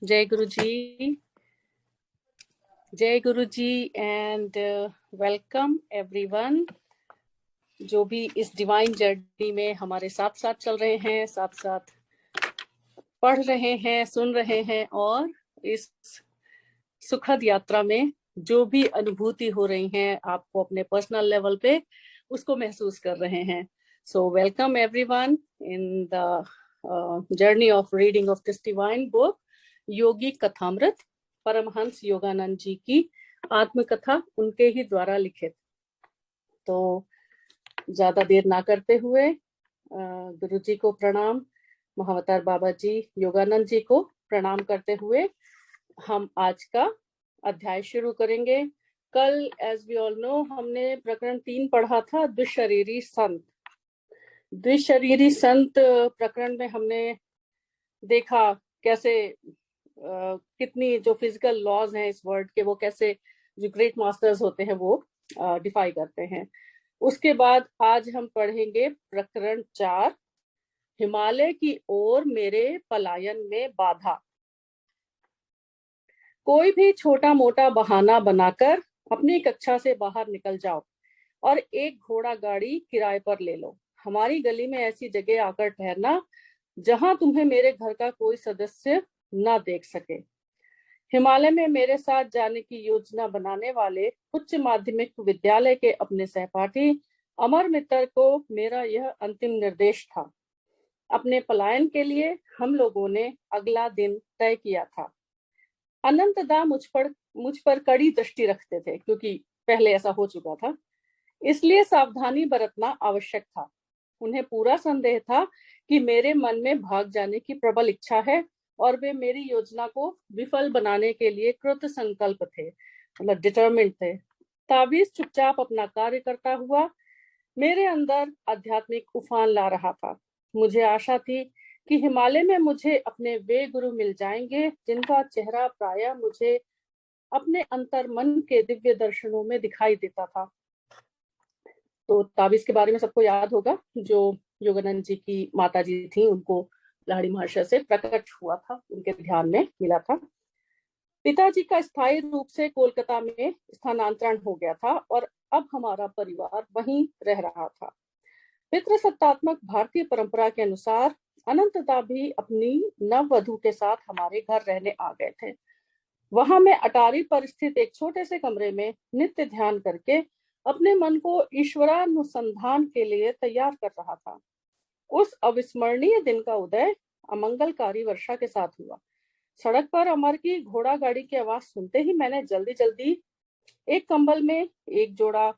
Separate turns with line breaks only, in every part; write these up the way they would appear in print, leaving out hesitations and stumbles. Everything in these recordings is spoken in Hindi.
जय गुरु जी, जय गुरु जी एंड वेलकम एवरीवन जो भी इस डिवाइन जर्नी में हमारे साथ साथ चल रहे हैं, साथ साथ पढ़ रहे हैं, सुन रहे हैं और इस सुखद यात्रा में जो भी अनुभूति हो रही हैं आपको अपने पर्सनल लेवल पे उसको महसूस कर रहे हैं. So welcome everyone in the journey of reading of this divine book Yogi Kathamrit, Paramhansa Yogananda ji की आत्मकथा, उनके ही द्वारा लिखित. तो ज्यादा देर ना करते हुए गुरु जी को प्रणाम, महावतार बाबा जी योगानंद जी को प्रणाम करते हुए हम आज का अध्याय शुरू करेंगे. कल एज वी ऑल नो हमने प्रकरण 3 पढ़ा था, द्विशरीरी संत. द्विशरीरी संत प्रकरण में हमने देखा कैसे कितनी जो फिजिकल लॉज हैं इस वर्ल्ड के, वो कैसे जो ग्रेट मास्टर्स होते हैं वो डिफाई करते हैं. उसके बाद आज हम पढ़ेंगे प्रकरण 4, हिमालय की ओर मेरे पलायन में बाधा. कोई भी छोटा मोटा बहाना बनाकर अपनी कक्षा से बाहर निकल जाओ और एक घोड़ा गाड़ी किराए पर ले लो. हमारी गली में ऐसी जगह आकर ठहरना जहां तुम्हें मेरे घर का कोई सदस्य ना देख सके. हिमालय में मेरे साथ जाने की योजना बनाने वाले उच्च माध्यमिक विद्यालय के अपने सहपाठी अमर मित्र को मेरा यह अंतिम निर्देश था. अपने पलायन के लिए हम लोगों ने अगला दिन तय किया था. अनंतदा मुझ पर कड़ी दृष्टि रखते थे क्योंकि पहले ऐसा हो चुका था, इसलिए सावधानी बरतना आवश्यक था. उन्हें पूरा संदेह था कि मेरे मन में भाग जाने की प्रबल इच्छा है और वे मेरी योजना को विफल बनाने के लिए कृत संकल्प थे, मतलब डिटरमिन्ड थे. ताबीज चुपचाप अपना कार्य करता हुआ मेरे अंदर आध्यात्मिक उफान ला रहा था. मुझे आशा थी कि हिमालय में मुझे अपने वे गुरु मिल जाएंगे जिनका चेहरा प्रायः मुझे अपने अंतर मन के दिव्य दर्शनों में दिखाई देता था. तो ताबीज के बारे में सबको याद होगा, जो योगानंद जी की माता जी थी उनको लाहिड़ी महाशय से प्रकट हुआ था, उनके ध्यान में मिला था. पिताजी का स्थायी रूप से कोलकाता में स्थानांतरण हो गया था और अब हमारा परिवार वहीं रह रहा था. पितृसत्तात्मक भारतीय परंपरा के अनुसार अनंतदा भी अपनी नववधू के साथ हमारे घर रहने आ गए थे. वहां मैं अटारी पर स्थित एक छोटे से कमरे में नित्य ध्यान करके अपने मन को ईश्वरानुसंधान के लिए तैयार कर रहा था. उस अविस्मरणीय दिन का उदय अमंगलकारी वर्षा के साथ हुआ. सड़क पर अमर की घोड़ा गाड़ी की आवाज सुनते ही मैंने जल्दी जल्दी एक कंबल में एक जोड़ा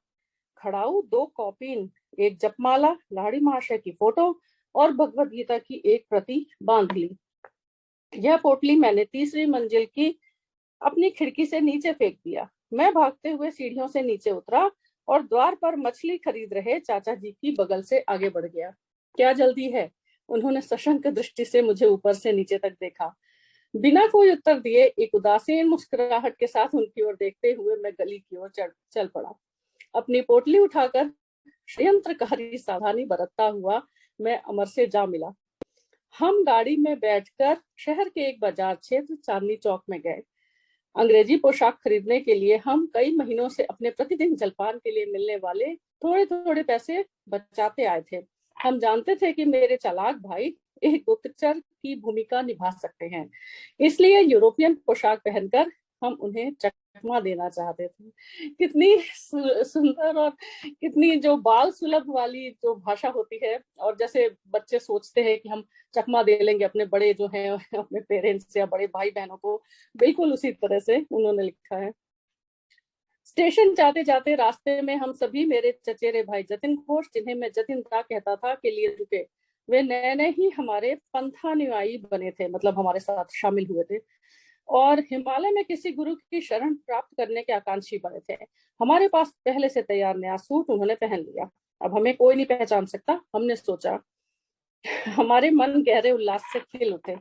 खड़ाऊ, 2 कॉपीन, एक जपमाला, लाहिड़ी महाशय की फोटो और भगवत गीता की एक प्रति बांध ली. यह पोटली मैंने 3री मंजिल की अपनी खिड़की से नीचे फेंक दिया. मैं भागते हुए सीढ़ियों से नीचे उतरा और द्वार पर मछली खरीद रहे चाचा जी की बगल से आगे बढ़ गया. क्या जल्दी है? उन्होंने सशंक दृष्टि से मुझे ऊपर से नीचे तक देखा. बिना कोई उत्तर दिए एक उदासीन मुस्कुराहट के साथ उनकी ओर देखते हुए मैं गली की ओर चल पड़ा. अपनी पोटली उठाकर षड्यंत्रकारी सावधानी बरतता हुआ मैं अमर से जा मिला. हम गाड़ी में बैठकर शहर के एक बाजार क्षेत्र चांदनी चौक में गए. अंग्रेजी पोशाक खरीदने के लिए हम कई महीनों से अपने प्रतिदिन जलपान के लिए मिलने वाले थोड़े थोड़े पैसे बचाते आए थे. हम जानते थे कि मेरे चालाक भाई एक गुप्तचर की भूमिका निभा सकते हैं, इसलिए यूरोपियन पोशाक पहनकर हम उन्हें चकमा देना चाहते थे. कितनी सुंदर और कितनी जो बाल सुलभ वाली जो भाषा होती है, और जैसे बच्चे सोचते हैं कि हम चकमा दे लेंगे अपने बड़े जो हैं अपने पेरेंट्स या बड़े भाई बहनों को, बिल्कुल उसी तरह से उन्होंने लिखा है. स्टेशन जाते जाते रास्ते में हम सभी मेरे चचेरे भाई जतिन घोष, जिन्हें मैं जतिन दा कहता था, के लिए रुके. वे नए नए ही हमारे पंथानुयायी बने थे, मतलब हमारे साथ शामिल हुए थे और हिमालय में किसी गुरु की शरण प्राप्त करने के आकांक्षी बने थे. हमारे पास पहले से तैयार नया सूट उन्होंने पहन लिया. अब हमें कोई नहीं पहचान सकता, हमने सोचा. हमारे मन गहरे उल्लास से खिल उठे.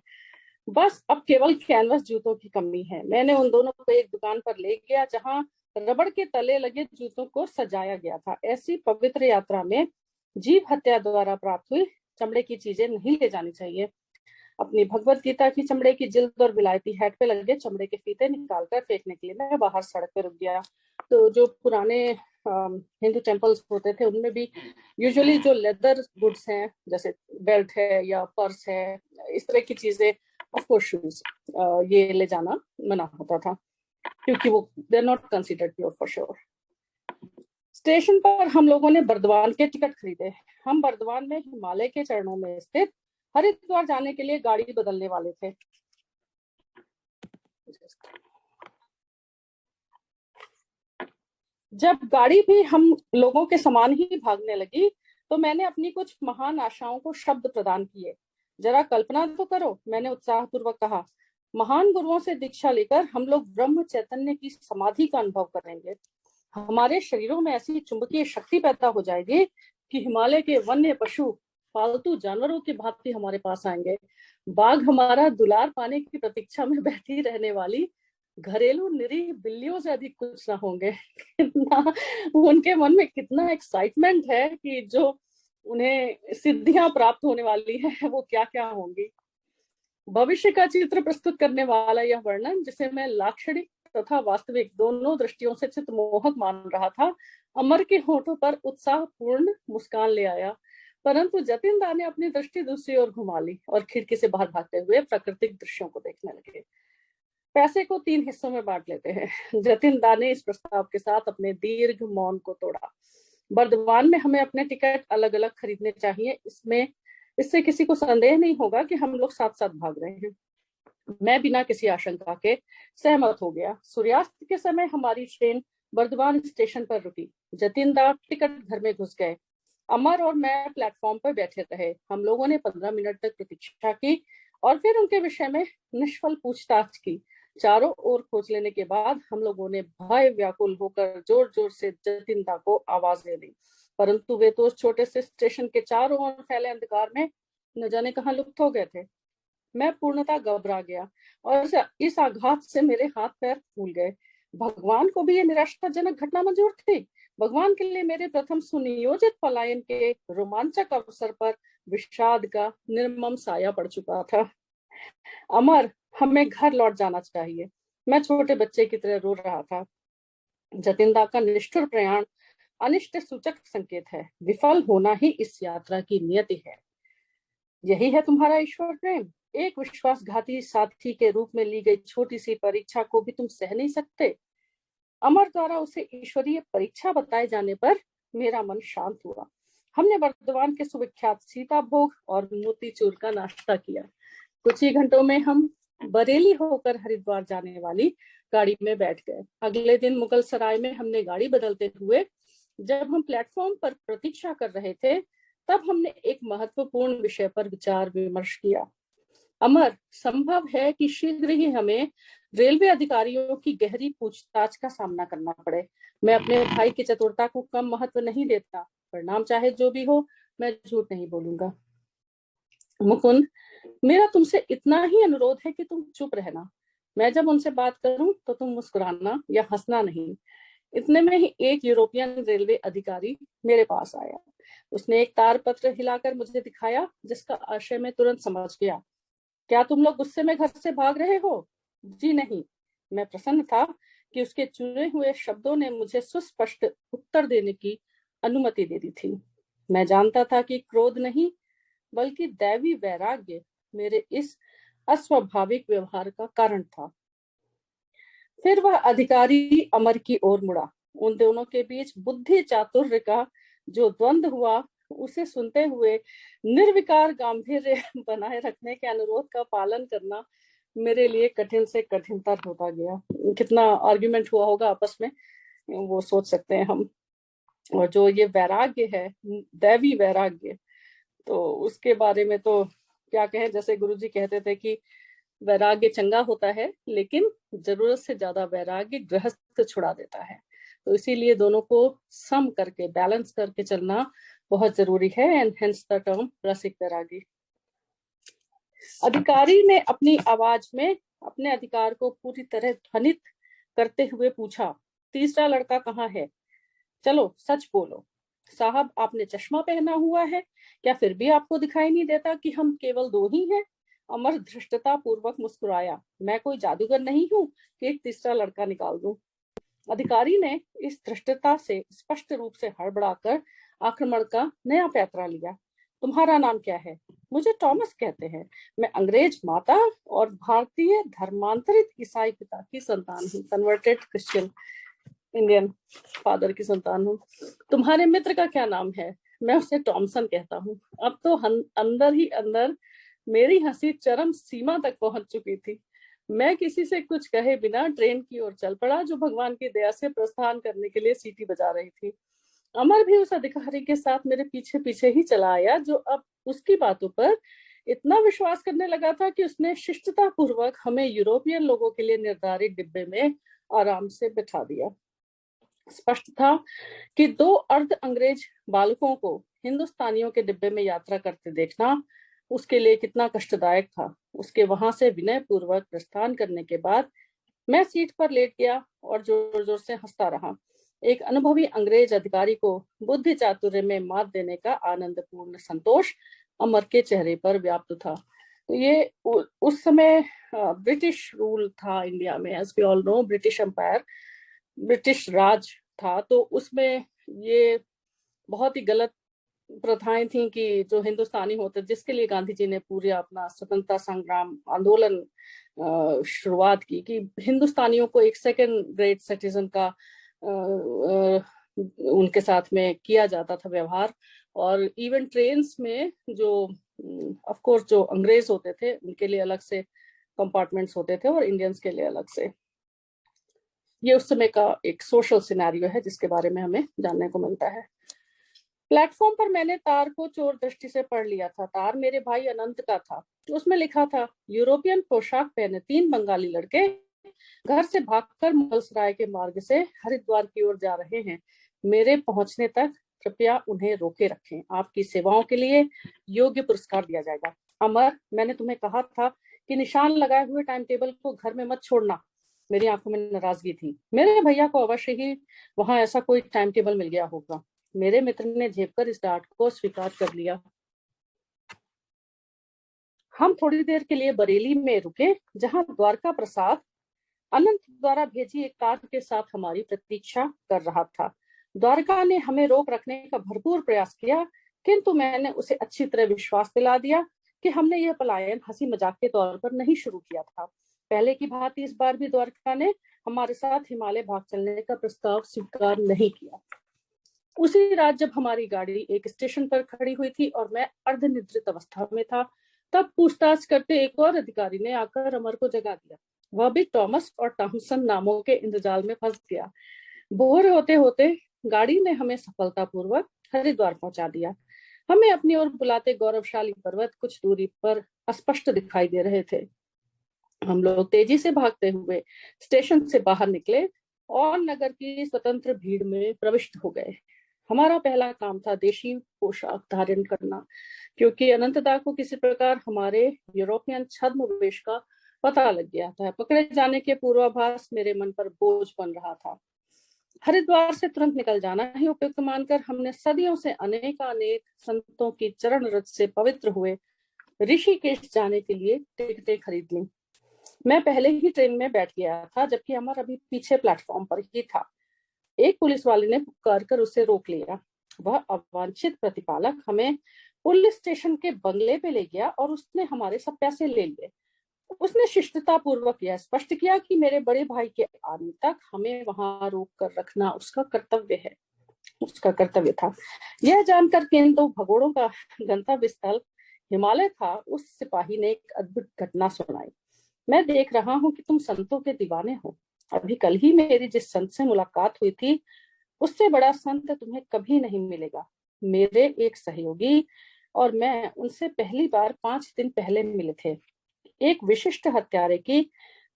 बस अब केवल कैनवस जूतों की कमी है. मैंने उन दोनों को एक दुकान पर ले गया जहां रबड़ के तले लगे जूतों को सजाया गया था. ऐसी पवित्र यात्रा में जीव हत्या द्वारा प्राप्त हुई चमड़े की चीजें नहीं ले जानी चाहिए. अपनी भगवत गीता की चमड़े की जिल्द और विलायती हैट पे लगे चमड़े के फीते निकालकर फेंकने के लिए मैं बाहर सड़क पे रुक गया। तो जो पुराने हिंदू टेम्पल्स होते थे उनमें भी यूजुअली जो लेदर गुड्स हैं, जैसे बेल्ट है या पर्स है, इस तरह की चीजें, ऑफ कोर्स शूज, ये ले जाना मना होता था क्योंकि वो they are not considered pure for sure. Station पर हम लोगों ने बर्दवान के टिकट खरीदे। हम बर्दवान में हिमालय के चरणों में स्थित हरिद्वार जाने के लिए गाड़ी बदलने वाले थे। जब गाड़ी भी हम लोगों के समान ही भागने लगी तो मैंने अपनी कुछ महान आशाओं को शब्द प्रदान किए। जरा कल्पना तो करो, मैंने उत्साहपूर्वक कहा, महान गुरुओं से दीक्षा लेकर हम लोग ब्रह्म चैतन्य की समाधि का अनुभव करेंगे। हमारे शरीरों में ऐसी चुंबकीय शक्ति पैदा हो जाएगी कि हिमालय के वन्य पशु पालतू जानवरों की भांति हमारे पास आएंगे। बाघ हमारा दुलार पाने की प्रतीक्षा में बैठी रहने वाली घरेलू निरीह बिल्लियों से अधिक कुछ ना होंगे। उनके मन में कितना एक्साइटमेंट है कि जो उन्हें सिद्धियां प्राप्त होने वाली है वो क्या क्या होंगी। भविष्य का चित्र प्रस्तुत करने वाला यह वर्णन, जिसे मैं लाक्षणिक तथा वास्तविक दोनों दृष्टियों से चित्तमोहक मान रहा था, अमर के होठों पर उत्साहपूर्ण मुस्कान ले आया। परंतु जतिन दा ने अपनी दृष्टि दूसरी ओर घुमा ली और खिड़की से बाहर भागते हुए प्राकृतिक दृश्यों को देखने लगे। पैसे को 3 हिस्सों में बांट लेते हैं। जतिन दा ने इस प्रस्ताव के साथ अपने दीर्घ मौन को तोड़ा। बर्दवान में हमें अपने टिकट अलग अलग खरीदने चाहिए, इससे किसी को संदेह नहीं होगा कि हम लोग साथ साथ भाग रहे हैं। मैं बिना किसी आशंका के सहमत हो गया। सूर्यास्त के समय हमारी ट्रेन बर्दवान स्टेशन पर रुकी। जतिन दा टिकट घर में घुस गए। अमर और मैं प्लेटफॉर्म पर बैठे रहे। हम लोगों ने 15 मिनट तक प्रतीक्षा की और फिर उनके विषय में निष्फल पूछताछ की। चारों ओर खोज लेने के बाद हम लोगों ने भय व्याकुल होकर जोर जोर से जतिन दा को आवाज दे दी, परंतु वे तो उस छोटे से स्टेशन के चारों ओर फैले अंधकार में न जाने कहां लुप्त हो गए थे। मैं पूर्णतः घबरा गया और इस आघात से मेरे हाथ पैर फूल गए। भगवान को भी ये निराशाजनक घटना मंजूर थी। भगवान के लिए मेरे प्रथम सुनियोजित पलायन के रोमांचक अवसर पर विषाद का निर्मम साया पड़ चुका था। अमर, हमें घर लौट जाना चाहिए। मैं छोटे बच्चे की तरह रो रहा था। जतिन दा का निष्ठुर प्रयाण अनिष्ट सूचक संकेत है। विफल होना ही इस यात्रा की नियति है। यही है तुम्हारा ईश्वर प्रेम। एक विश्वासघाती साथी के रूप में ली गई छोटी सी परीक्षा को भी तुम सह नहीं सकते। अमर द्वारा उसे ईश्वरीय परीक्षा बताए जाने पर मेरा मन शांत हुआ। हमने बर्दवान के सुविख्यात सीता भोग और मोतीचूर का नाश्ता किया। कुछ ही घंटों में हम बरेली होकर हरिद्वार जाने वाली गाड़ी में बैठ गए। अगले दिन मुगल सराय में हमने गाड़ी बदलते हुए जब हम प्लेटफॉर्म पर प्रतीक्षा कर रहे थे, तब हमने एक महत्वपूर्ण विषय पर विचार विमर्श किया। अमर, संभव है कि शीघ्र ही हमें रेलवे अधिकारियों की गहरी पूछताछ का सामना करना पड़े। मैं अपने भाई की चतुरता को कम महत्व नहीं देता। परिणाम चाहे जो भी हो, मैं झूठ नहीं बोलूंगा। मुकुंद, मेरा तुमसे इतना ही अनुरोध है कि तुम चुप रहना। मैं जब उनसे बात करूं तो तुम मुस्कुराना या हंसना नहीं। इतने में ही एक यूरोपियन रेलवे अधिकारी मेरे पास आया। उसने एक तार पत्र हिलाकर मुझे दिखाया, जिसका आशय मैं तुरंत समझ गया। क्या तुम लोग गुस्से में घर से भाग रहे हो? जी नहीं। मैं प्रसन्न था कि उसके चुने हुए शब्दों ने मुझे सुस्पष्ट उत्तर देने की अनुमति दे दी थी। मैं जानता था कि क्रोध नहीं बल्कि दैवी वैराग्य मेरे इस अस्वाभाविक व्यवहार का कारण था। फिर वह अधिकारी अमर की ओर मुड़ा। उन दोनों के बीच बुद्धि चातुर्य का जो द्वंद्व हुआ, उसे सुनते हुए निर्विकार गांधीर्य बनाए रखने के अनुरोध का पालन करना मेरे लिए कठिन से कठिनतर होता गया। कितना आर्ग्यूमेंट हुआ होगा आपस में, वो सोच सकते हैं हम। और जो ये वैराग्य है, दैवी वैराग्य, तो उसके बारे में तो क्या कहें। जैसे गुरुजी कहते थे कि वैराग्य चंगा होता है, लेकिन जरूरत से ज्यादा वैराग्य गृहस्थ छुड़ा देता है। तो इसीलिए दोनों को सम करके, बैलेंस करके चलना बहुत जरूरी है। एंड हेंस द टर्म रसिक वैरागी। अधिकारी ने अपनी आवाज में अपने अधिकार को पूरी तरह ध्वनित करते हुए पूछा, तीसरा लड़का कहाँ है? चलो सच बोलो साहब, आपने चश्मा पहना हुआ है, क्या फिर भी आपको दिखाई नहीं देता कि हम केवल 2 ही हैं? अमर धृष्टता पूर्वक मुस्कुराया। मैं कोई जादूगर नहीं हूँ कि एक तीसरा लड़का निकाल दूं। अधिकारी ने इस धृष्टता से स्पष्ट रूप से हड़बड़ाकर आक्रमण का नया पैंतरा लिया। तुम्हारा नाम क्या है? मुझे टॉमस कहते हैं। मैं अंग्रेज माता और भारतीय धर्मांतरित ईसाई पिता की संतान हूँ। कन्वर्टेड क्रिश्चियन इंडियन फादर की संतान हूँ। तुम्हारे मित्र का क्या नाम है? मैं उसे टॉमसन कहता हूँ। अब तो अंदर ही अंदर मेरी हंसी चरम सीमा तक पहुंच चुकी थी। मैं किसी से कुछ कहे बिना ट्रेन की ओर चल पड़ा, जो भगवान की दया से प्रस्थान करने के लिए सीटी बजा रही थी। अमर भी उस अधिकारी के साथ मेरे पीछे पीछे ही चला आया, जो अब उसकी बातों पर इतना विश्वास करने लगा था कि उसने शिष्टता पूर्वक हमें यूरोपियन लोगों के लिए निर्धारित डिब्बे में आराम से बिठा दिया। स्पष्ट था कि दो अर्ध अंग्रेज बालकों को हिंदुस्तानियों के डिब्बे में यात्रा करते देखना उसके लिए कितना कष्टदायक था। उसके वहां से विनय पूर्वक प्रस्थान करने के बाद मैं सीट पर लेट गया और जोर जोर से हंसता रहा। एक अनुभवी अंग्रेज अधिकारी को बुद्धि चातुर्य में मात देने का आनंदपूर्ण संतोष अमर के चेहरे पर व्याप्त था। तो ये उस समय ब्रिटिश रूल था इंडिया में। As we all know, British empire, British Raj था। तो उसमें ये बहुत ही गलत प्रथाएं थी कि जो हिंदुस्तानी होते, जिसके लिए गांधी जी ने पूरे अपना स्वतंत्रता संग्राम आंदोलन शुरुआत की, कि हिंदुस्तानियों को एक सेकंड ग्रेड सिटीजन का उनके साथ में किया जाता था व्यवहार। और इवन ट्रेन्स में जो ऑफ कोर्स जो अंग्रेज होते थे उनके लिए अलग से कंपार्टमेंट्स होते थे और इंडियंस के लिए अलग से। ये उस समय का एक सोशल सिनेरियो है जिसके बारे में हमें जानने को मिलता है। प्लेटफॉर्म पर मैंने तार को चोर दृष्टि से पढ़ लिया था। तार मेरे भाई अनंत का था। उसमें लिखा था, यूरोपियन पोशाक पहने 3 बंगाली लड़के घर से भागकर मुगलसराय के मार्ग से हरिद्वार की ओर जा रहे हैं। मेरे पहुंचने तक कृपया उन्हें रोके रखें। आपकी सेवाओं के लिए योग्य पुरस्कार दिया जाएगा। अमर, मैंने तुम्हें कहा था कि निशान लगाए हुए टाइम टेबल को घर में मत छोड़ना। मेरी आंखों में नाराजगी थी। मेरे भैया को अवश्य ही वहां ऐसा कोई टाइम टेबल मिल गया होगा। मेरे मित्र ने झेपकर इस डांट को स्वीकार कर लिया। हम थोड़ी देर के लिए बरेली में रुके, जहां द्वारका प्रसाद अनंत द्वारा भेजी एक कार के साथ हमारी प्रतीक्षा कर रहा था। द्वारका ने हमें रोक रखने का भरपूर प्रयास किया, किंतु मैंने उसे अच्छी तरह विश्वास दिला दिया कि हमने यह पलायन हंसी मजाक के तौर पर नहीं शुरू किया था। पहले की भांति इस बार भी द्वारका ने हमारे साथ हिमालय भाग चलने का प्रस्ताव स्वीकार नहीं किया। उसी रात जब हमारी गाड़ी एक स्टेशन पर खड़ी हुई थी और मैं अर्धनिद्रित अवस्था में था, तब पूछताछ करते एक और अधिकारी ने आकर अमर को जगा दिया। वह भी टॉमस और टॉमसन नामों के इंद्रजाल में फंस गया। भोर होते होते गाड़ी ने हमें सफलतापूर्वक हरिद्वार पहुंचा दिया। हमें अपनी ओर बुलाते गौरवशाली पर्वत कुछ दूरी पर अस्पष्ट दिखाई दे रहे थे। हम लोग तेजी से भागते हुए स्टेशन से बाहर निकले और नगर की स्वतंत्र भीड़ में प्रविष्ट हो गए। हमारा पहला काम था देशी पोशाक धारण करना, क्योंकि अनंतदा को किसी प्रकार हमारे यूरोपियन छद्मवेश का पता लग गया था। पकड़े जाने के पूर्वाभास मेरे मन पर बोझ बन रहा था। हरिद्वार से तुरंत निकल जाना ही उपयुक्त मानकर हमने सदियों से अनेक संतों की चरण रज से पवित्र हुए ऋषिकेश जाने के लिए टिकटें खरीद ली। मैं पहले ही ट्रेन में बैठ गया था, जबकि अमर अभी पीछे प्लेटफॉर्म पर ही था। एक पुलिस वाले ने पुकार कर उसे रोक लिया। वह अवांछित प्रतिपालक हमें पुलिस स्टेशन के बंगले पे ले गया और उसने हमारे सब पैसे ले लिए। उसने शिष्टता पूर्वक यह स्पष्ट किया कि मेरे बड़े भाई के आने तक हमें वहां रोक कर रखना उसका कर्तव्य था। यह जानकर कि इन दो भगोड़ों का गंतव्य स्थल हिमालय था, उस सिपाही ने एक अद्भुत घटना सुनाई। मैं देख रहा हूँ कि तुम संतों के दीवाने हो। अभी कल ही मेरी जिस संत से मुलाकात हुई थी, उससे बड़ा संत तुम्हें कभी नहीं मिलेगा। मेरे एक सहयोगी और मैं उनसे पहली बार 5 दिन पहले मिले थे। एक विशिष्ट हत्यारे की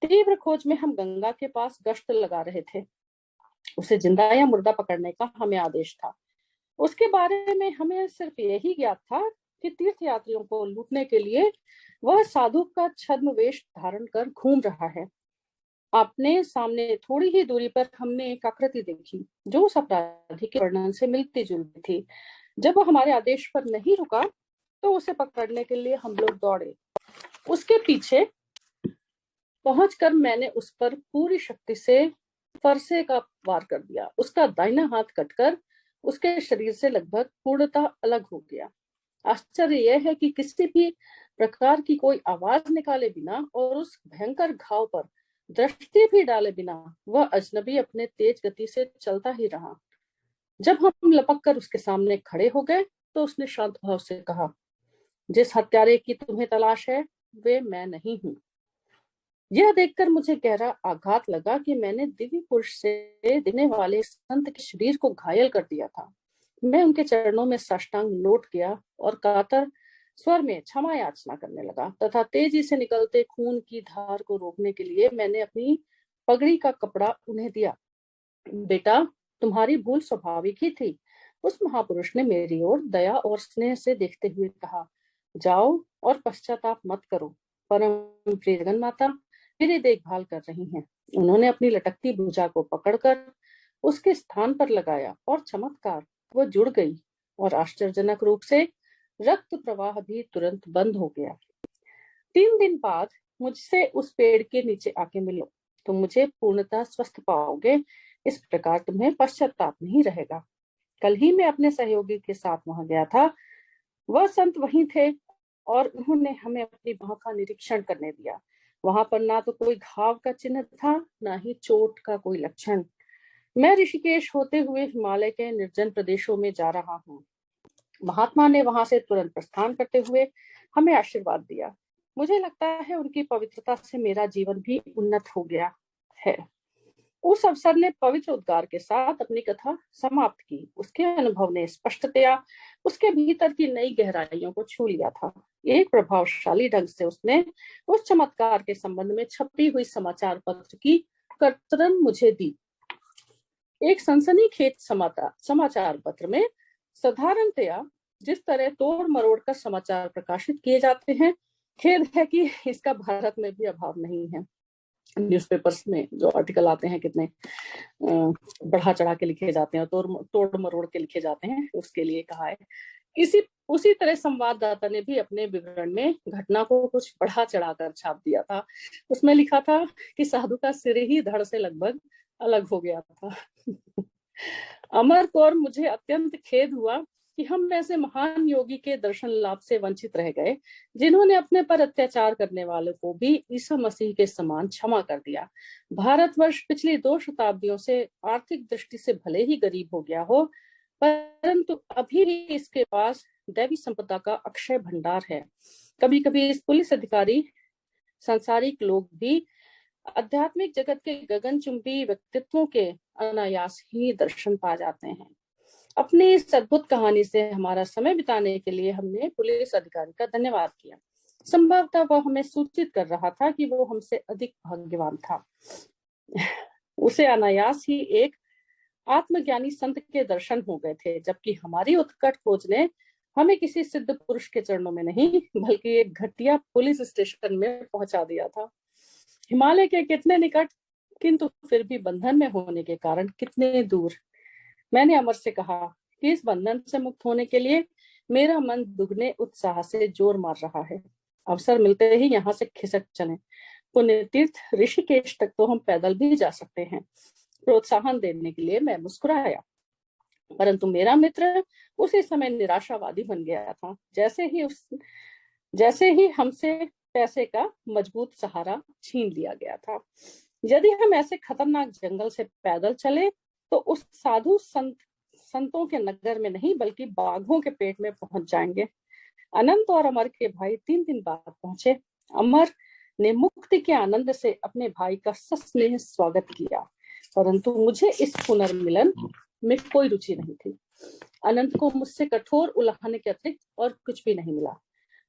तीव्र खोज में हम गंगा के पास गश्त लगा रहे थे। उसे जिंदा या मुर्दा पकड़ने का हमें आदेश था। उसके बारे में हमें सिर्फ यही ज्ञात था कि तीर्थ यात्रियों को लूटने के लिए वह साधु का छद्म वेश धारण कर घूम रहा है। अपने सामने थोड़ी ही दूरी पर हमने एक आकृति देखी, जो उस अपराधी के वर्णन से मिलती जुलती थी। जब वह हमारे आदेश पर नहीं रुका, तो उसे पकड़ने के लिए हम लोग दौड़े। उसके पीछे पहुंचकर मैंने उस पर पूरी शक्ति से फरसे का वार कर दिया। उसका दाहिना हाथ कटकर उसके शरीर से लगभग पूर्णतः अलग हो गया। आश्चर्य यह है कि किसी भी प्रकार की कोई आवाज निकाले बिना और उस भयंकर घाव पर दृष्टि भी डाले बिना वह अजनबी अपने तेज गति से चलता ही रहा। जब हम लपक कर उसके सामने खड़े हो गए तो उसने शांत भाव से कहा, जिस हत्यारे की तुम्हें तलाश है वे मैं नहीं हूं। यह देखकर मुझे गहरा आघात लगा कि मैंने दिव्य पुरुष से दिखने वाले संत के शरीर को घायल कर दिया था। मैं उनके चरणों में साष्टांग लौट गया और कातर स्वर में क्षमा याचना करने लगा तथा तेजी से निकलते खून की धार को रोकने के लिए मैंने अपनी पगड़ी का कपड़ा उन्हें दिया। बेटा, तुम्हारी भूल स्वाभाविक ही थी। उस महापुरुष ने मेरी ओर दया और स्नेह से देखते हुए कहा, जाओ और पश्चाताप मत करो। परम प्रिय जगन माता मेरी देखभाल कर रही हैं। उन्होंने अपनी लटकती भुजा को पकड़कर उसके स्थान पर लगाया और चमत्कार वो जुड़ गई और आश्चर्यजनक रूप से रक्त प्रवाह भी तुरंत बंद हो गया। 3 दिन बाद मुझसे उस पेड़ के नीचे आके मिलो, तुम मुझे पूर्णतः स्वस्थ पाओगे। इस प्रकार तुम्हें पश्चाताप नहीं रहेगा। कल ही मैं अपने सहयोगी के साथ वहां गया था। वह संत वहीं थे और उन्होंने हमें अपनी बाह का निरीक्षण करने दिया। वहां पर ना तो कोई घाव का चिन्ह था, ना ही चोट का कोई लक्षण। मैं ऋषिकेश होते हुए हिमालय के निर्जन प्रदेशों में जा रहा हूँ। महात्मा ने वहां से तुरंत प्रस्थान करते हुए हमें आशीर्वाद दिया। मुझे लगता है उनकी पवित्रता से मेरा जीवन भी उन्नत हो गया है। उस अवसर ने पवित्र उद्गार के साथ अपनी कथा समाप्त की। उसके अनुभव ने स्पष्टतया उसके भीतर की नई गहराइयों को छू लिया था। एक प्रभावशाली ढंग से उसने उस चमत्कार के संबंध में छपी हुई समाचार पत्र की कर्तन मुझे दी। एक सनसनीखेज समाचार पत्र में साधारणतया जिस तरह तोड़ मरोड़ कर समाचार प्रकाशित किए जाते हैं, खेद है कि इसका भारत में भी अभाव नहीं है। न्यूज़पेपर्स में जो आर्टिकल आते हैं कितने बढ़ा चढ़ा के लिखे जाते हैं, तोड़ मरोड़ के लिखे जाते हैं, उसके लिए कहा है। उसी तरह संवाददाता ने भी अपने विवरण में घटना को कुछ बढ़ा चढ़ाकर छाप दिया था। उसमें लिखा था कि साधु का सिर ही धड़ से लगभग अलग हो गया था। अमर कौर, मुझे अत्यंत खेद हुआ कि हम ऐसे महान योगी के दर्शन लाभ से वंचित रह गए, जिन्होंने अपने पर अत्याचार करने वालों को भी ईसा मसीह के समान क्षमा कर दिया। भारतवर्ष पिछली 2 शताब्दियों से आर्थिक दृष्टि से भले ही गरीब हो गया हो, परंतु अभी भी इसके पास दैवी संपदा का अक्षय भंडार है। कभी कभी इस पुलिस अधिकारी सांसारिक लोग भी आध्यात्मिक जगत के गगनचुंबी व्यक्तित्वों के अनायास ही दर्शन पा जाते हैं। अपनी इस अद्भुत कहानी से हमारा समय बिताने के लिए हमने पुलिस अधिकारी का धन्यवाद किया। संभवतः वह हमें सूचित कर रहा था कि वो हमसे अधिक भाग्यवान था। उसे अनायास ही एक आत्मज्ञानी संत के दर्शन हो गए थे, जबकि हमारी उत्कट खोज ने हमें किसी सिद्ध पुरुष के चरणों में नहीं बल्कि एक घटिया पुलिस स्टेशन में पहुंचा दिया था। हिमालय के कितने निकट, किंतु फिर भी बंधन में होने के कारण कितने दूर। मैंने अमर से कहा कि इस बंधन से मुक्त होने के लिए मेरा मन दुगने उत्साह से जोर मार रहा है। अवसर मिलते ही यहाँ से खिसक चलें। पुण्य तीर्थ ऋषिकेश तक तो हम पैदल भी जा सकते हैं। प्रोत्साहन देने के लिए मैं मुस्कुराया, परंतु मेरा मित्र उसी समय निराशावादी बन गया था। जैसे ही हमसे पैसे का मजबूत सहारा छीन लिया गया था। यदि हम ऐसे खतरनाक जंगल से पैदल चले तो उस साधु संतों के नगर में नहीं बल्कि बाघों के पेट में पहुंच जाएंगे। अनंत और अमर के भाई 3 दिन बाद पहुंचे। अमर ने मुक्ति के आनंद से अपने भाई का सस्नेह स्वागत किया, परंतु मुझे इस पुनर्मिलन में कोई रुचि नहीं थी। अनंत को मुझसे कठोर उल्लाहने के अतिरिक्त और कुछ भी नहीं मिला।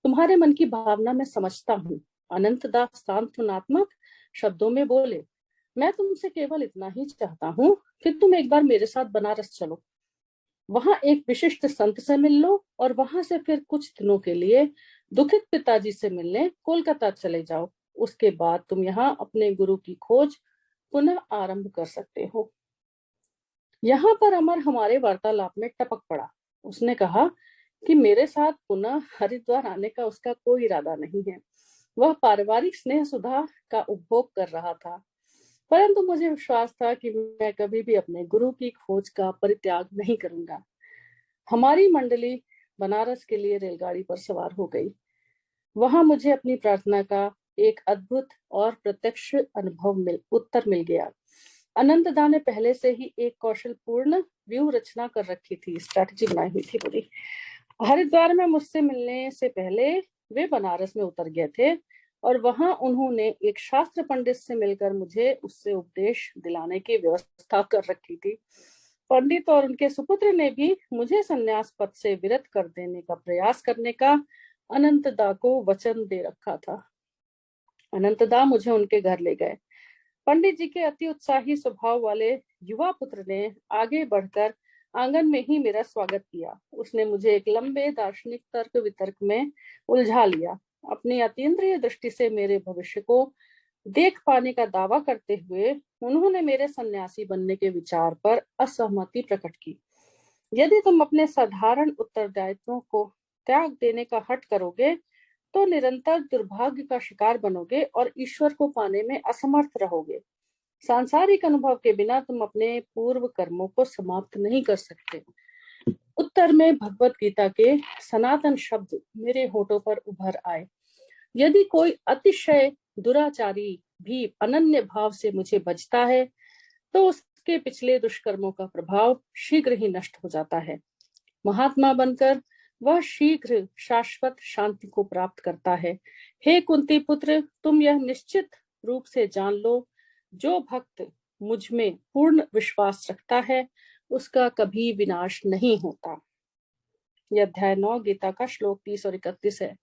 तुम्हारे मन की भावना मैं समझता हूँ। अनंतदास सांत्वनात्मक शब्दों में बोले, मैं तुमसे केवल इतना ही चाहता हूँ कि तुम एक बार मेरे साथ बनारस चलो, वहां एक विशिष्ट संत से मिल लो और वहां से फिर कुछ दिनों के लिए दुखित पिताजी से मिलने कोलकाता चले जाओ। उसके बाद तुम यहाँ अपने गुरु की खोज पुनः आरंभ कर सकते हो। यहाँ पर अमर हमारे वार्तालाप में टपक पड़ा। उसने कहा कि मेरे साथ पुनः हरिद्वार आने का उसका कोई इरादा नहीं है। वह पारिवारिक स्नेह सुधा का उपभोग कर रहा था, परंतु मुझे विश्वास था कि मैं कभी भी अपने गुरु की खोज का परित्याग नहीं करूंगा। हमारी मंडली बनारस के लिए रेलगाड़ी पर सवार हो गई। वहां मुझे अपनी प्रार्थना का एक अद्भुत और प्रत्यक्ष उत्तर मिल गया। अनंतदा ने पहले से ही एक कौशलपूर्ण व्यूह रचना कर रखी थी, स्ट्रैटेजी बनाई हुई थी पूरी। हरिद्वार में मुझसे मिलने से पहले वे बनारस में उतर गए थे और वहां उन्होंने एक शास्त्र पंडित से मिलकर मुझे उससे उपदेश दिलाने की व्यवस्था कर रखी थी। पंडित और उनके सुपुत्र ने भी मुझे संन्यास पद से विरत कर देने का प्रयास करने का अनंतदा को वचन दे रखा था। अनंतदा मुझे उनके घर ले गए। पंडित जी के अति उत्साही स्वभाव वाले युवा पुत्र ने आगे बढ़कर आंगन में ही मेरा स्वागत किया। उसने मुझे एक लंबे दार्शनिक तर्क वितर्क में उलझा लिया। अपनी अतीन्द्रिय दृष्टि से मेरे भविष्य को देख पाने का दावा करते हुए उन्होंने मेरे सन्यासी बनने के विचार पर असहमति प्रकट की। यदि तुम अपने साधारण उत्तरदायित्वों को त्याग देने का हठ करोगे तो निरंतर दुर्भाग्य का शिकार बनोगे और ईश्वर को पाने में असमर्थ रहोगे। सांसारिक अनुभव के बिना तुम अपने पूर्व कर्मों को समाप्त नहीं कर सकते। उत्तर में भगवत गीता के सनातन शब्द मेरे होठों पर उभर आए। यदि कोई अतिशय दुराचारी भी अनन्य भाव से मुझे बचता है तो उसके पिछले दुष्कर्मों का प्रभाव शीघ्र ही नष्ट हो जाता है। महात्मा बनकर वह शीघ्र शाश्वत शांति को प्राप्त करता है। हे कुंती पुत्र, तुम यह निश्चित रूप से जान लो, जो भक्त मुझ में पूर्ण विश्वास रखता है उसका कभी विनाश नहीं होता। यह अध्याय 9 गीता का श्लोक 30 और 31 है।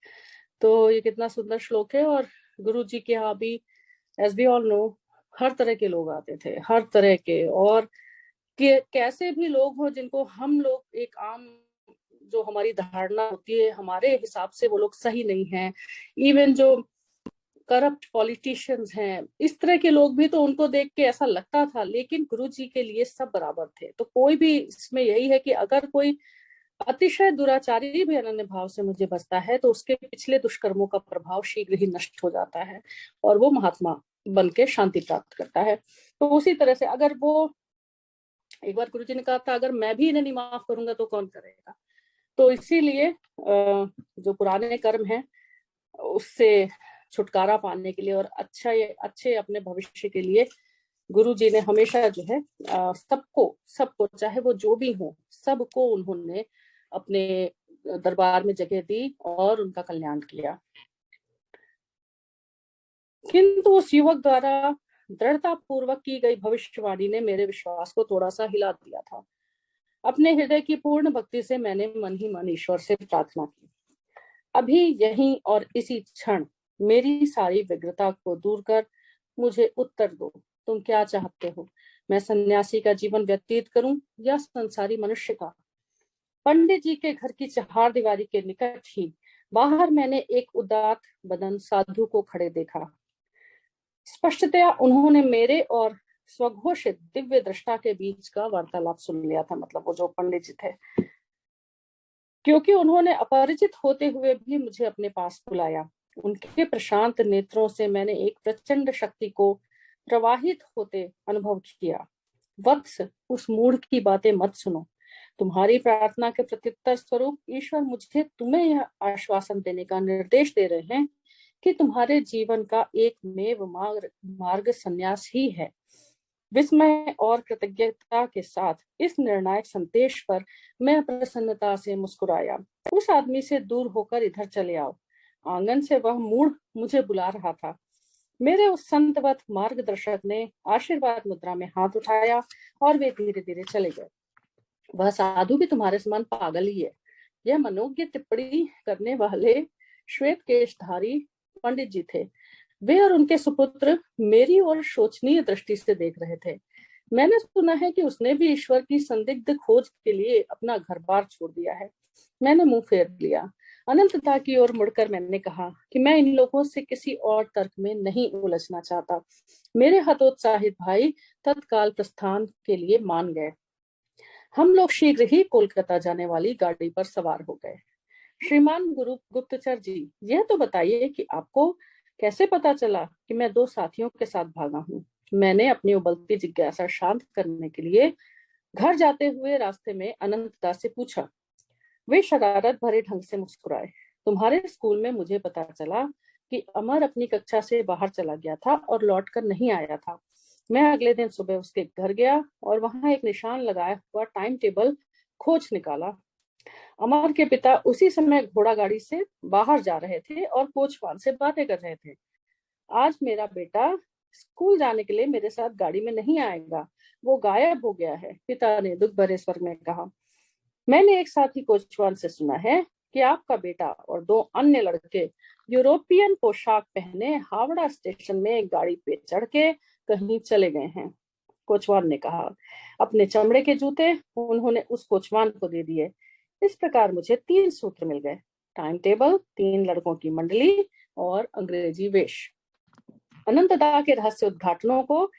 तो ये कितना सुंदर श्लोक है। और गुरु जी के यहाँ भी, एज वी ऑल नो, हर तरह के लोग आते थे, हर तरह के, और कैसे भी लोग हो जिनको हम लोग एक आम जो हमारी धारणा होती है हमारे हिसाब से वो लोग सही नहीं है। इवन जो करप्ट पॉलिटिशियंस हैं, इस तरह के लोग भी, तो उनको देख के ऐसा लगता था, लेकिन गुरु जी के लिए सब बराबर थे। तो कोई भी इसमें यही है कि अगर कोई अतिशय दुराचारी भी अनन्य भाव से मुझे बसता है तो उसके पिछले दुष्कर्मों का प्रभाव शीघ्र ही नष्ट हो जाता है और वो महात्मा बन के शांति प्राप्त करता है। तो उसी तरह से अगर वो, एक बार गुरु जी ने कहा था, अगर मैं भी इन्हें नहीं माफ करूंगा तो कौन करेगा। तो इसीलिए जो पुराने कर्म हैं उससे छुटकारा पाने के लिए और अच्छे अपने भविष्य के लिए गुरु जी ने हमेशा जो है सबको चाहे वो जो भी हो, सबको उन्होंने अपने दरबार में जगह दी और उनका कल्याण किया। किंतु उस युवक द्वारा दृढ़ता पूर्वक की गई भविष्यवाणी ने मेरे विश्वास को थोड़ा सा हिला दिया था। अपने हृदय की पूर्ण भक्ति से मैंने मन ही मन ईश्वर से प्रार्थना की, अभी यहीं और इसी क्षण मेरी सारी व्यग्रता को दूर कर मुझे उत्तर दो। तुम क्या चाहते हो? मैं सन्यासी का जीवन व्यतीत करूं या संसारी मनुष्य का? पंडित जी के घर की चहार दीवारी के निकट ही बाहर मैंने एक उदात बदन साधु को खड़े देखा। स्पष्टतया उन्होंने मेरे और स्वघोषित दिव्य दृष्टा के बीच का वार्तालाप सुन लिया था, मतलब वो जो पंडित जी थे, क्योंकि उन्होंने अपरिचित होते हुए भी मुझे अपने पास बुलाया। उनके प्रशांत नेत्रों से मैंने एक प्रचंड शक्ति को प्रवाहित होते अनुभव किया। वत्स, उस मूढ़ की बातें मत सुनो। तुम्हारी प्रार्थना के प्रत्युत्तर स्वरूप ईश्वर मुझे तुम्हें यह आश्वासन देने का निर्देश दे रहे हैं कि तुम्हारे जीवन का एकमेव मार्ग संन्यास ही है। विस्मय और कृतज्ञता के साथ इस निर्णायक संदेश पर मैं प्रसन्नता से मुस्कुराया। उस आदमी से दूर होकर इधर चले आओ। आंगन से वह मूढ़ मुझे बुला रहा था। मेरे उस संतवत मार्गदर्शक ने आशीर्वाद मुद्रा में हाथ उठाया और वे धीरे धीरे चले गए। वह साधु भी तुम्हारे समान पागल ही है। यह मनोज्ञ टिप्पणी करने वाले श्वेत केशधारी पंडित जी थे। वे और उनके सुपुत्र मेरी ओर शोचनीय दृष्टि से देख रहे थे। मैंने सुना है कि उसने भी ईश्वर की संदिग्ध खोज के लिए अपना घर बार छोड़ दिया है। मैंने मुंह फेर लिया। अनंतता की ओर मुड़कर मैंने कहा कि मैं इन लोगों से किसी और तर्क में नहीं उलझना चाहता। मेरे हतोत्साहित भाई तत्काल प्रस्थान के लिए मान गए। हम लोग शीघ्र ही कोलकाता जाने वाली गाड़ी पर सवार हो गए। श्रीमान गुप्तचर जी, यह तो बताइए कि आपको कैसे पता चला कि मैं दो साथियों के साथ भागा हूँ। मैंने अपनी उबलती जिज्ञासा शांत करने के लिए घर जाते हुए रास्ते में अनंतदास से पूछा। वे शरारत भरे ढंग से मुस्कुराए। तुम्हारे स्कूल में मुझे पता चला कि अमर अपनी कक्षा से बाहर चला गया था और लौटकर नहीं आया था। मैं अगले दिन सुबह उसके घर गया और वहां एक निशान लगाया हुआ टाइम टेबल खोज निकाला। अमर के पिता उसी समय घोड़ा गाड़ी से बाहर जा रहे थे और कोचवान से बातें कर रहे थे। आज मेरा बेटा स्कूल जाने के लिए मेरे साथ गाड़ी में नहीं आएगा, वो गायब हो गया है, पिता ने दुख भरे स्वर में कहा। मैंने एक साथी कोचवान से सुना है कि आपका बेटा और दो अन्य लड़के यूरोपियन पोशाक पहने हावड़ा स्टेशन में एक गाड़ी पे चढ़ के कहीं चले गए हैं, कोचवान ने कहा। अपने चमड़े के जूते उन्होंने उस कोचवान को दे दिए। इस प्रकार मुझे 3 सूत्र मिल गए, टाइम टेबल, 3 लड़कों की मंडली और अंग्रेजी वेश। अनंतदा के रहस्य उद्घाटनों को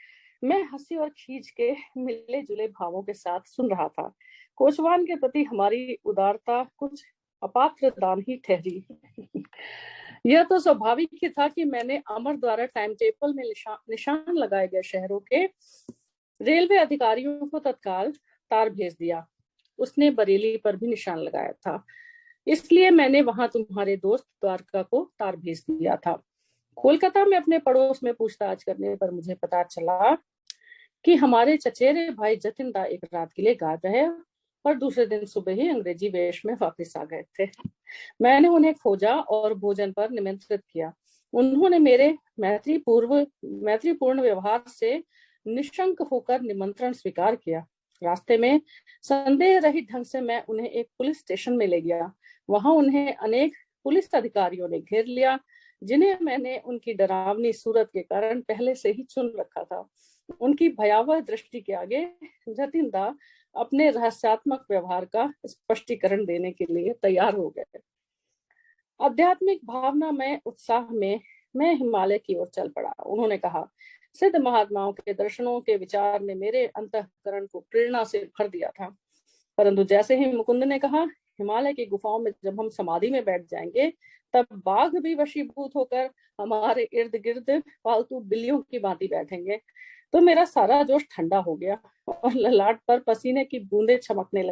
मैं हंसी और खींच के मिले जुले भावों के साथ सुन रहा था। कोचवान के प्रति हमारी उदारता कुछ अपात्र दान ही ठहरी। यह तो स्वाभाविक ही था कि मैंने अमर द्वारा टाइम टेबल में निशान लगाए गए शहरों के रेलवे अधिकारियों को तत्काल तार भेज दिया। उसने बरेली पर भी निशान लगाया था, इसलिए मैंने वहां तुम्हारे दोस्त द्वारका को तार भेज दिया था। कोलकाता में अपने पड़ोस में पूछताछ करने पर मुझे पता चला कि हमारे चचेरे भाई जतिन दा एक रात के लिए गायब रहे और दूसरे दिन सुबह ही अंग्रेजी वेश में वापस आ गए थे। मैंने उन्हें खोजा और भोजन पर निमंत्रित किया। उन्होंने मेरे मैत्रीपूर्ण व्यवहार से निशंक होकर निमंत्रण स्वीकार किया। रास्ते में संदेह रहित ढंग से मैं उन्हें एक पुलिस स्टेशन में ले गया। वहां उन्हें अनेक पुलिस अधिकारियों ने घेर लिया, जिन्हें मैंने उनकी डरावनी सूरत के कारण पहले से ही चुन रखा था। उनकी भयावह दृष्टि के आगे जतिन दा अपने रहस्यात्मक व्यवहार का स्पष्टीकरण देने के लिए तैयार हो गए। आध्यात्मिक भावना में उत्साह में मैं हिमालय की ओर चल पड़ा। उन्होंने कहा, सिद्ध महात्माओं के दर्शनों के विचार ने मेरे अंतःकरण को प्रेरणा से भर दिया था। परंतु जैसे ही मुकुंद ने कहा, हिमालय की गुफाओं में जब हम समाधि में बैठ जाएंगे, तब बाघ भी वशीभूत होकर हमारे इर्द गिर्द पालतू बिल्लियों की भांति बैठेंगे, तो मेरा सारा जोश ठंडा हो गया और ललाट पर पसीने की बूंदें झलकने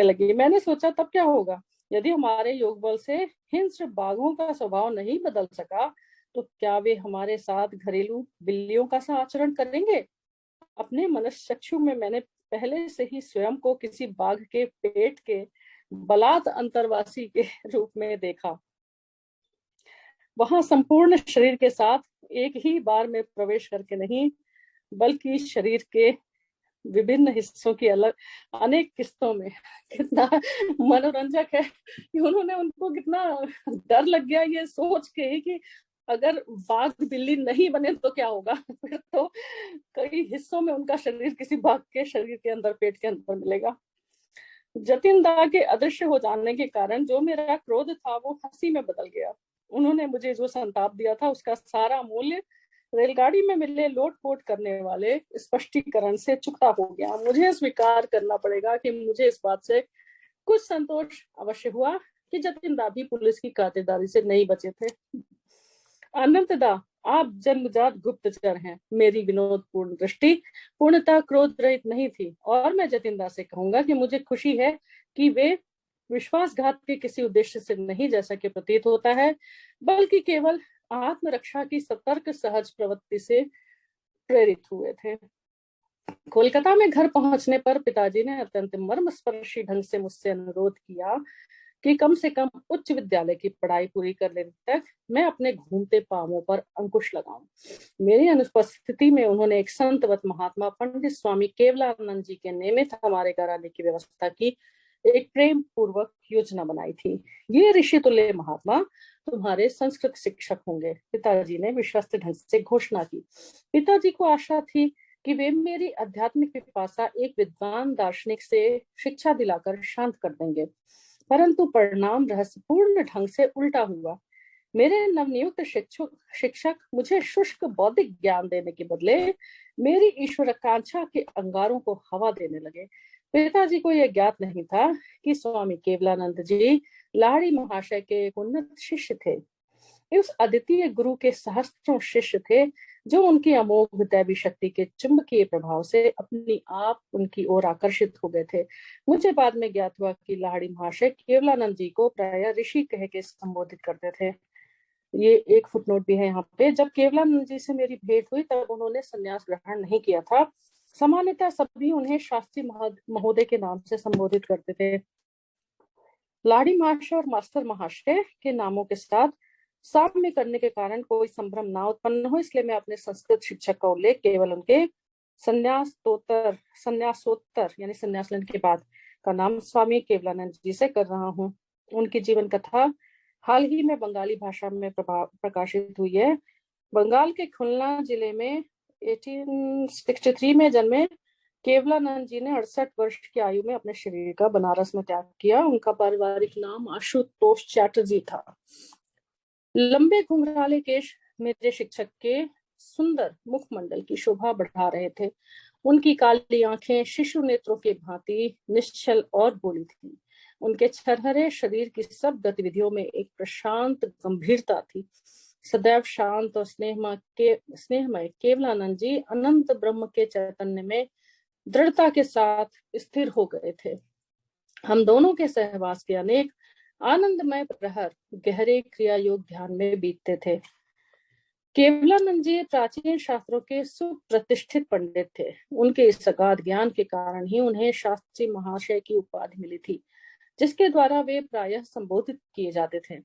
लगी। मैंने सोचा, तब क्या होगा यदि हमारे योग बल से हिंस्र बाघों का स्वभाव नहीं बदल सका, तो क्या वे हमारे साथ घरेलू बिल्लियों का सा आचरण करेंगे? अपने मनश्चक्षु में मैंने पहले से ही स्वयं को किसी बाघ के पेट के बलात् अंतरवासी के रूप में देखा। वहां संपूर्ण शरीर के साथ एक ही बार में प्रवेश करके नहीं, बल्कि शरीर के विभिन्न हिस्सों की अलग अनेक किस्तों में। कितना मनोरंजक है कि उन्होंने उनको कितना डर लग गया ये सोच के कि अगर बाघ बिल्ली नहीं बने तो क्या होगा। फिर तो कई हिस्सों में उनका शरीर किसी बाघ के शरीर के अंदर, पेट के अंदर मिलेगा। जतिन दा के अदृश्य हो जाने के कारण जो मेरा क्रोध था वो हंसी में बदल गया। उन्होंने मुझे जो संताप दिया था उसका सारा मूल्य रेलगाड़ी में मिले लोटपोट करने वाले स्पष्टीकरण से चुकता हो गया। मुझे स्वीकार करना पड़ेगा कि मुझे इस बात से कुछ संतोष अवश्य हुआ कि जतिन दा भी पुलिस की खातिरदारी से नहीं बचे थे। अनंतदा, आप जन्मजात गुप्तचर हैं। मेरी विनोदपूर्ण दृष्टि पूर्णतः क्रोध रहित नहीं थी, और मैं जतिन से कहूंगा कि मुझे खुशी है कि वे विश्वासघात के किसी उद्देश्य से नहीं, जैसा कि प्रतीत होता है, बल्कि केवल आत्मरक्षा की सतर्क सहज प्रवृत्ति से प्रेरित हुए थे। कोलकाता में घर पहुंचने पर पिताजी ने अत्यंत मर्मस्पर्शी ढंग से मुझसे अनुरोध किया कि कम से कम उच्च विद्यालय की पढ़ाई पूरी कर लेने तक मैं अपने घूमते पांवों पर अंकुश लगाऊं। मेरी अनुपस्थिति में उन्होंने एक संतवत महात्मा पंडित स्वामी केवलानंद जी के नियमित हमारे घर आने की व्यवस्था की एक प्रेम पूर्वक योजना बनाई थी। ये ऋषि तुल्य महात्मा तुम्हारे संस्कृत शिक्षक होंगे, पिताजी ने विश्वस्त ढंग से घोषणा की। पिताजी को आशा थी कि वे मेरी आध्यात्मिक पिपासा एक विद्वान दार्शनिक से शिक्षा दिलाकर शांत कर देंगे, परंतु परिणाम रहस्यपूर्ण ढंग से उल्टा हुआ। मेरे नवनियुक्त शिक्षक मुझे शुष्क बौद्धिक ज्ञान देने के बदले मेरी ईश्वराकांक्षा के अंगारों को हवा देने लगे। पिताजी को यह ज्ञात नहीं था कि स्वामी केवलानंद जी लाहिड़ी महाशय के एक उन्नत शिष्य थे। उस अद्वितीय गुरु के सहस्त्रों शिष्य थे जो उनकी अमोघ दैवी शक्ति के चुंबकीय प्रभाव से अपनी आप उनकी ओर आकर्षित हो गए थे। मुझे बाद में ज्ञात हुआ कि लाहिड़ी महाशय केवलानंद जी को प्रायः ऋषि कह के संबोधित करते थे। ये एक फुटनोट भी है यहाँ पे। जब केवलानंद जी से मेरी भेंट हुई तब उन्होंने संन्यास ग्रहण नहीं किया था। सामान्यतः सभी उन्हें शास्त्री महोदय के नाम से संबोधित करते थे। लाहिड़ी महाशय और मास्टर महाशय के नामों के साथ साम्य करने के कारण कोई संभ्रम ना उत्पन्न हो, इसलिए मैं अपने संस्कृत शिक्षक का उल्लेख केवल उनके संन्यासोत्तर यानी संन्यास लेने के बाद का नाम स्वामी केवलानंद जी से कर रहा हूँ। उनकी जीवन कथा हाल ही में बंगाली भाषा में प्रकाशित हुई है। बंगाल के खुलना जिले में 1863 में जन्मे केवलानंद जी ने 68 वर्ष की आयु में अपने शरीर का बनारस में त्याग किया। उनका पारिवारिक नाम आशुतोष चैटर्जी था। लंबे घुंघराले केश मेरे शिक्षक के सुंदर मुखमंडल की शोभा बढ़ा रहे थे। उनकी काली आंखें शिशु नेत्रों के भांति निश्चल और भोली थी। उनके छरहरे शरीर की सब गतिविधियों में एक प्रशांत गंभीरता थी। सदैव शांत और स्नेहमय केवलानंद जी अनंत ब्रह्म के चैतन्य में दृढ़ता के साथ स्थिर हो गए थे। हम दोनों के सहवास के अनेक आनंदमय प्रहर गहरे क्रिया योग ध्यान में बीतते थे। केवलानंद जी प्राचीन शास्त्रों के सुप्रतिष्ठित पंडित थे। उनके इस अगाध ज्ञान के कारण ही उन्हें शास्त्री महाशय की उपाधि मिली थी, जिसके द्वारा वे प्रायः संबोधित किए जाते थे।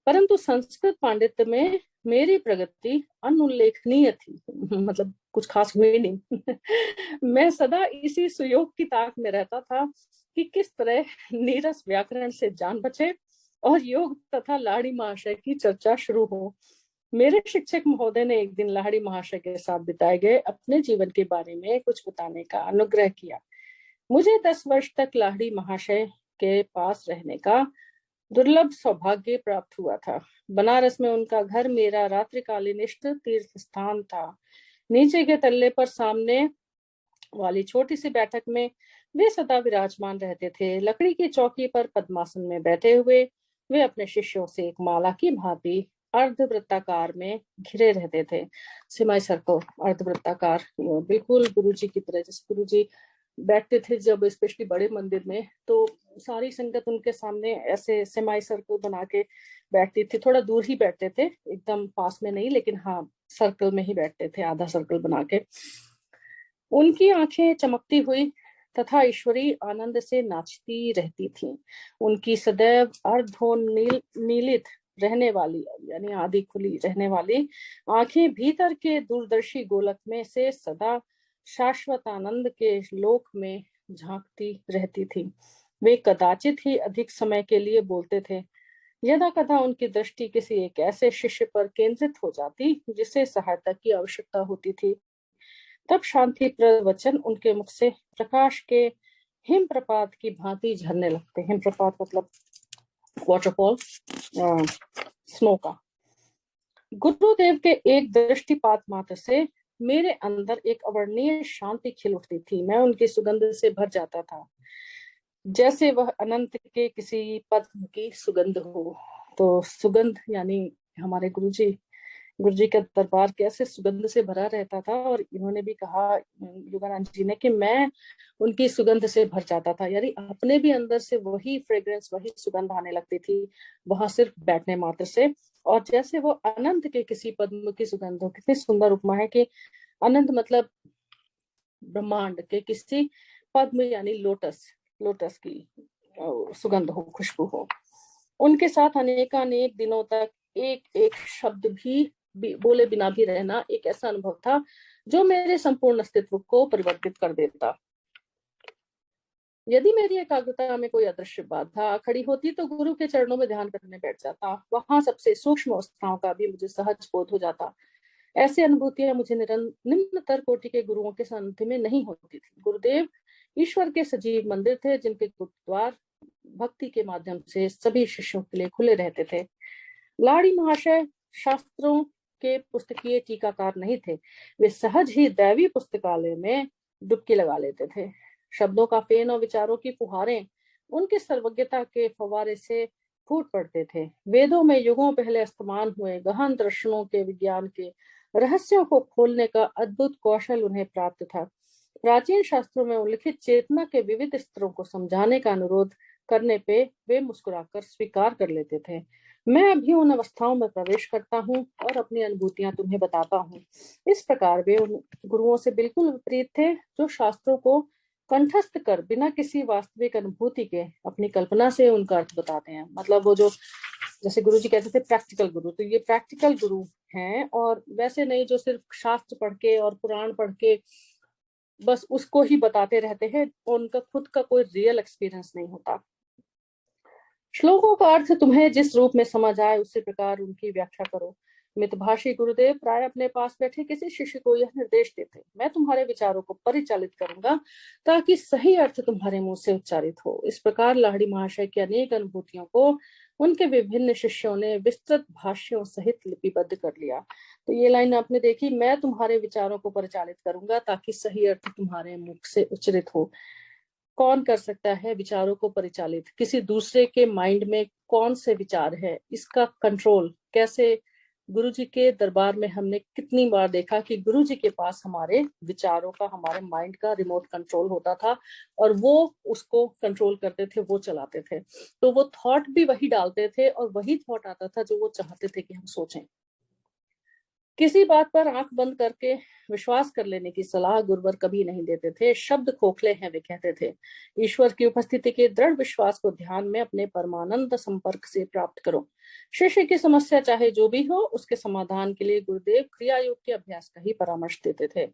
परंतु संस्कृत पांडित्य में मेरी प्रगति अनुल्लेखनीय थी, मतलब कुछ खास हुई नहीं। मैं सदा इसी सुयोग की ताक में रहता था कि किस तरह नीरस व्याकरण से जान बचे और योग तथा लाहिड़ी महाशय की चर्चा शुरू हो। मेरे शिक्षक महोदय ने एक दिन लाहिड़ी महाशय के साथ बिताए गए अपने जीवन के बारे में कुछ बताने का अनुग्रह किया। मुझे 10 वर्ष तक लाहिड़ी महाशय के पास रहने का दुर्लभ सौभाग्य प्राप्त हुआ था। बनारस में उनका घर मेरा रात्रिकालीन इष्ट तीर्थ स्थान था। नीचे के तल्ले पर सामने वाली छोटी सी बैठक में वे सदा विराजमान रहते थे। लकड़ी की चौकी पर पद्मासन में बैठे हुए वे अपने शिष्यों से एक माला की भांति अर्धवृत्ताकार में घिरे रहते थे। सिमाई सर्कल, अर्धवृत्ताकार, बिल्कुल गुरुजी की तरह। जैसे गुरुजी बैठते थे जब स्पेशली बड़े मंदिर में, तो सारी संगत उनके सामने ऐसे सेमाई सर्कल बना के बैठती थी। थोड़ा दूर ही बैठते थे, एकदम पास में नहीं, लेकिन हाँ सर्कल में ही बैठते थे, आधा सर्कल बना के। उनकी आंखें चमकती हुई तथा ईश्वरीय आनंद से नाचती रहती थीं। उनकी सदैव अर्धोन्मीलित रहने वाली यानी आधी खुली रहने वाली आंखें भीतर के दूरदर्शी गोलक में से सदा शाश्वत आनंद के लोक में झांकती रहती थी। वे कदाचित ही अधिक समय के लिए बोलते थे। यदा कदा उनकी दृष्टि किसी एक ऐसे शिष्य पर केंद्रित हो जाती जिसे सहायता की आवश्यकता होती थी, तब शांति प्रवचन उनके मुख से प्रकाश के हिमप्रपात की भांति झरने लगते। हिमप्रपात मतलब वाटरफॉल, स्नो का। गुरुदेव के एक दृष्टिपात मात्र से मेरे अंदर एक अवर्णनीय शांति खिल उठती थी। मैं उनकी सुगंध से भर जाता था, जैसे वह अनंत के किसी पद्म की सुगंध हो। तो सुगंध यानी हमारे गुरुजी का दरबार कैसे सुगंध से भरा रहता था। और इन्होंने भी कहा, योगानंद जी ने, कि मैं उनकी सुगंध से भर जाता था, यानी अपने भी अंदर से वही फ्रेग्रेंस, वही सुगंध आने लगती थी वहां सिर्फ बैठने मात्र से। और जैसे वो अनंत के किसी पद्म की सुगंध हो। कितनी सुंदर उपमा है कि अनंत मतलब ब्रह्मांड के किसी पद्म यानी लोटस की सुगंध हो, खुशबू हो। उनके साथ अनेक दिनों तक एक एक शब्द भी बोले बिना भी रहना एक ऐसा अनुभव था जो मेरे संपूर्ण अस्तित्व को परिवर्तित कर देता। यदि मेरी एकाग्रता में कोई अदृश्य बाधा खड़ी होती तो गुरु के चरणों में ध्यान करने बैठ जाता। वहां सबसे सूक्ष्म अवस्थाओं का भी मुझे सहज बोध हो जाता। ऐसी अनुभूतियां मुझे निम्नतर कोटि के गुरुओं के सानिध्य में नहीं होती थी। गुरुदेव ईश्वर के सजीव मंदिर थे, जिनके द्वार भक्ति के माध्यम से सभी शिष्यों के लिए खुले रहते थे। लाहिड़ी महाशय शास्त्रों के पुस्तकीय टीकाकार नहीं थे। वे सहज ही दैवी पुस्तकालय में डुबकी लगा लेते थे। शब्दों का फेन और विचारों की फुहारें उनकी सर्वज्ञता के फव्वारे से फूट पड़ते थे। वेदों में युगों पहले अस्तमान हुए गहन दर्शनों के विज्ञान के रहस्यों को खोलने का अद्भुत कौशल उन्हें प्राप्त था। प्राचीन शास्त्रों में उल्लिखित चेतना के विविध स्तरों को समझाने का अनुरोध करने पे वे मुस्कुराकर स्वीकार कर लेते थे। मैं अभी उन अवस्थाओं में प्रवेश करता हूँ और अपनी अनुभूतियां तुम्हें बताता हूँ। इस प्रकार वे उन गुरुओं से बिल्कुल विपरीत थे जो शास्त्रों को कंठस्थ कर बिना किसी वास्तविक अनुभूति के अपनी कल्पना से उनका अर्थ बताते हैं। मतलब वो जो जैसे गुरु जी कहते थे प्रैक्टिकल गुरु, तो ये प्रैक्टिकल गुरु हैं, और वैसे नहीं जो सिर्फ शास्त्र पढ़ के और पुराण पढ़ के बस उसको ही बताते रहते हैं, उनका खुद का कोई रियल एक्सपीरियंस नहीं होता। श्लोकों का अर्थ तुम्हें जिस रूप में समझ आए उसी प्रकार उनकी व्याख्या करो। मितभाषी गुरुदेव प्राय अपने पास बैठे किसी शिष्य को यह निर्देश देते, मैं तुम्हारे विचारों को परिचालित करूंगा ताकि सही अर्थ तुम्हारे मुंह से उच्चारित हो। इस प्रकार लाहिड़ी महाशय की अनेक अनुभूतियों को उनके विभिन्न शिष्यों ने विस्तृत भाष्यों सहित लिपिबद्ध कर लिया। तो ये लाइन आपने देखी, मैं तुम्हारे विचारों को परिचालित करूंगा ताकि सही अर्थ तुम्हारे मुख से उच्चारित हो। कौन कर सकता है विचारों को परिचालित? किसी दूसरे के माइंड में कौन से विचार है, इसका कंट्रोल कैसे? गुरुजी के दरबार में हमने कितनी बार देखा कि गुरुजी के पास हमारे विचारों का, हमारे माइंड का रिमोट कंट्रोल होता था और वो उसको कंट्रोल करते थे, वो चलाते थे। तो वो थॉट भी वही डालते थे और वही थॉट आता था जो वो चाहते थे कि हम सोचें। किसी बात पर आंख बंद करके विश्वास कर लेने की सलाह गुरुवर कभी नहीं देते थे। शब्द खोखले हैं, वे कहते थे। ईश्वर की उपस्थिति के दृढ़ विश्वास को ध्यान में अपने परमानंद संपर्क से प्राप्त करो। शिष्य की समस्या चाहे जो भी हो, उसके समाधान के लिए गुरुदेव क्रिया योग के अभ्यास का ही परामर्श देते थे।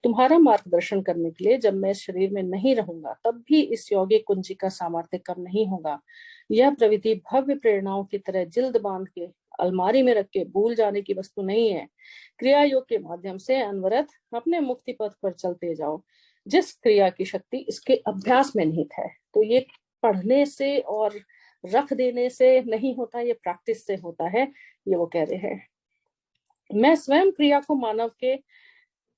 तुम्हारा मार्गदर्शन करने के लिए जब मैं इस शरीर में नहीं रहूंगा तब भी इस यौगिक कुंजी का सामर्थ्य कम नहीं होगा। यह प्रवृत्ति भव्य प्रेरणाओं की तरह जिल्द बांध के अलमारी में रख के भूल जाने की वस्तु नहीं है। क्रिया योग के माध्यम से अनवरत अपने मुक्ति पथ पर चलते जाओ। जिस क्रिया की शक्ति इसके अभ्यास में निहित है। तो ये पढ़ने से और रख देने से नहीं होता, ये प्रैक्टिस से होता है, ये वो कह रहे हैं। मैं स्वयं क्रिया को मानव के